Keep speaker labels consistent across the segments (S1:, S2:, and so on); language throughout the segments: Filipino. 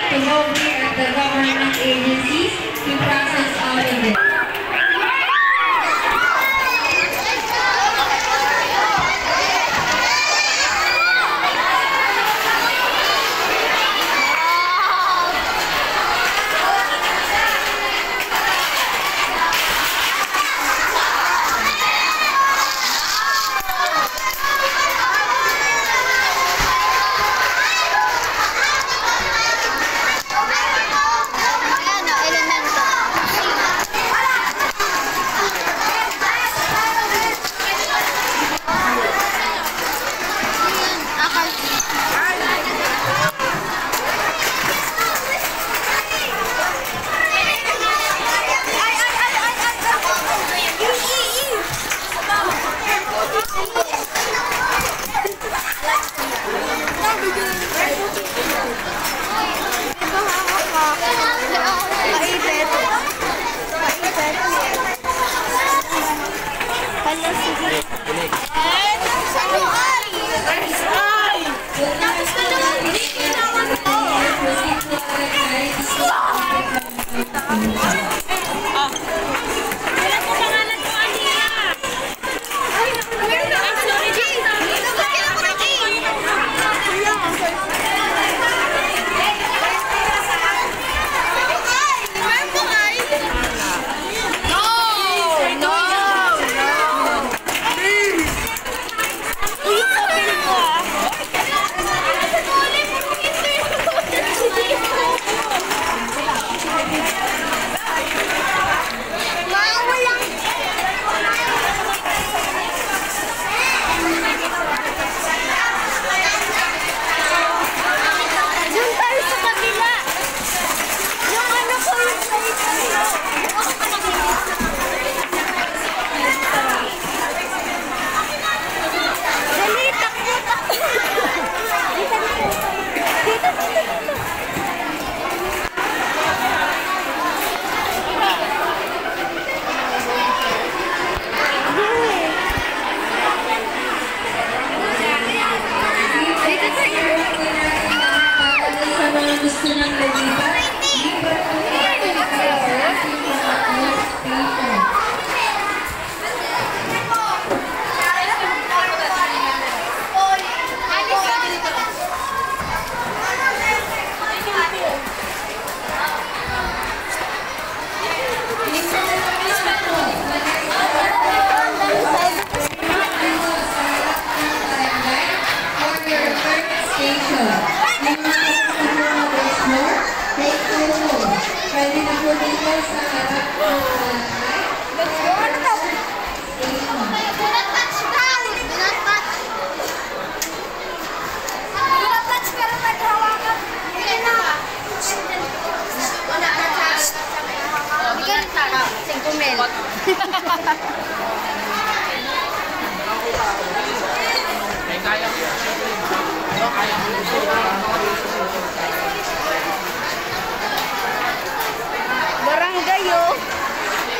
S1: to lobby at the government agencies to process all of it.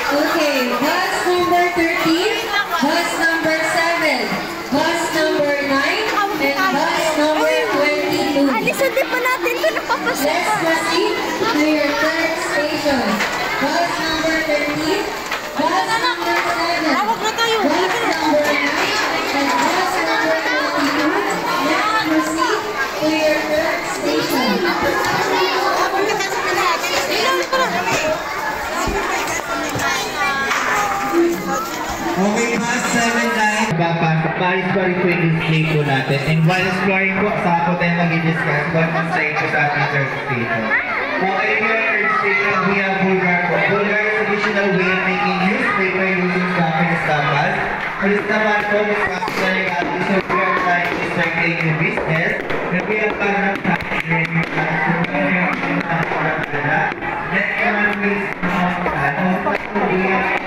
S1: Okay, bus number 13, bus number 7, bus number 9, and bus number 22.
S2: Alisan din pa natin ito, napapasok.
S1: Let's proceed to your third station. Bus number 13, bus number 7, bus number 9, and bus number 22. Let's proceed to your third station.
S3: Okay, bus 79. Paris pa rin po yung display po natin. And while exploring po, saka po tayo mag-i-discuss kung ang sa ito sa ating third station. Okay, here at third station, we have Bulgar po. Bulgar is traditional way of making newspaper using Japanese tapas. For this naman po, may capturing natin. So we are trying to start taking business. And we have parang capturing yung classroom. Next naman, please, we have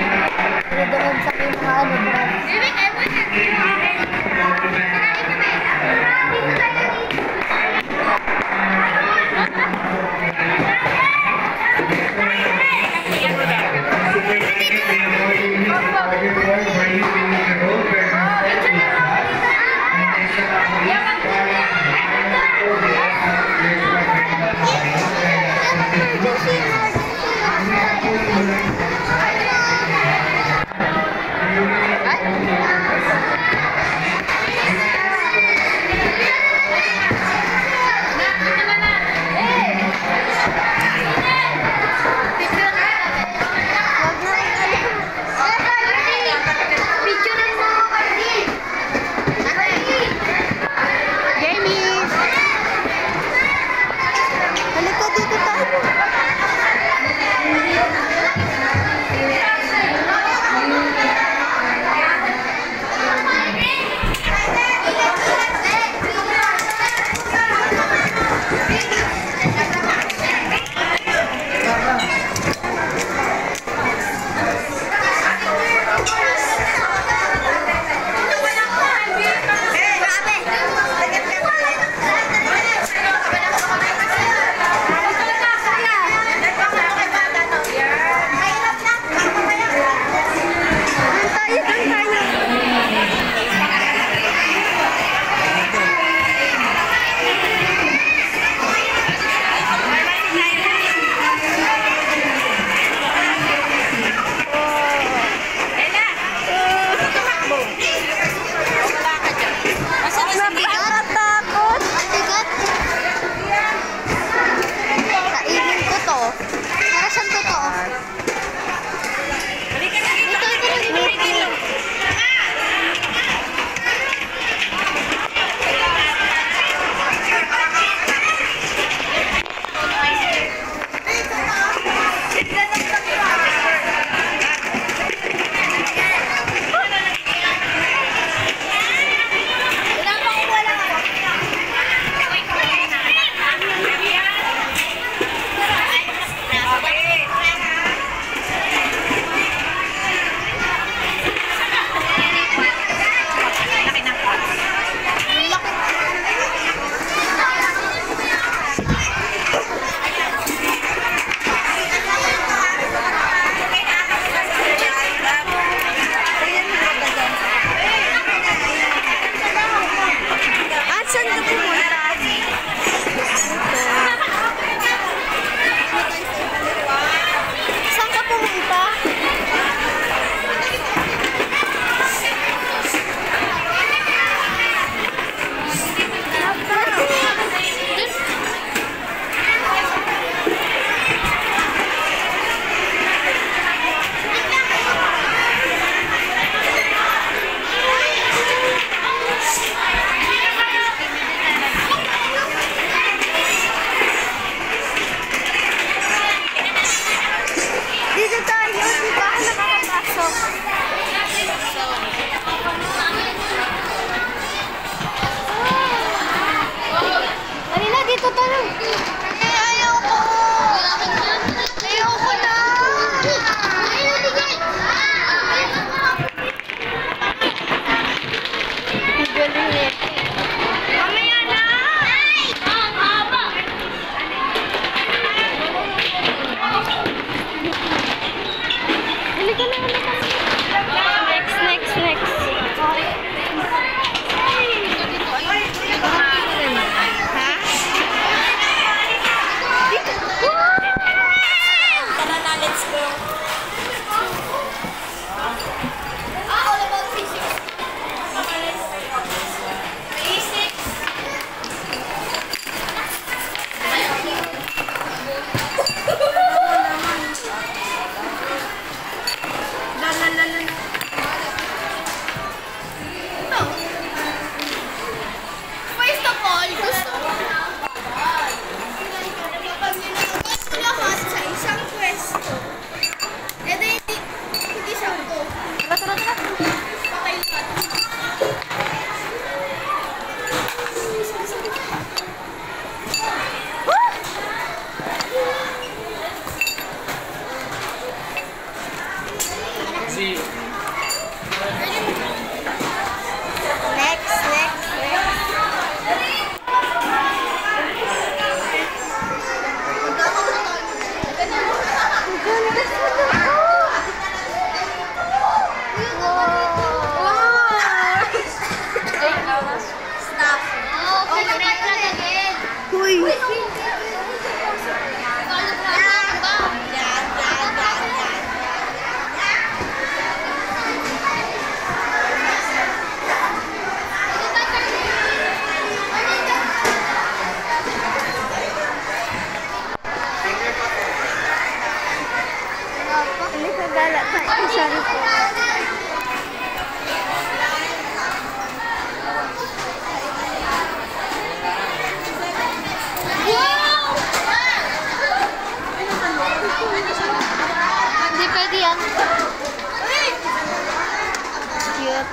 S2: cute.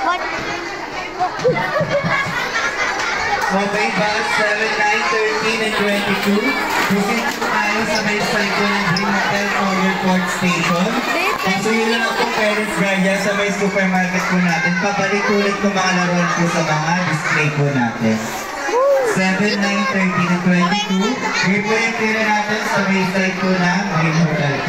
S2: What?
S3: Okay, bus 7, 9, 13, and 22. Proceed tayo sa may side ko ng Dream Hotel Forward Court Station. So yun lang po, parents guardian sa may supermarket po natin. Pabalik ulit ko mga laruan po sa mga display po natin. 7, 9, 13, and 22. Ngayon po yung tira natin sa may side ko ng Dream Hotel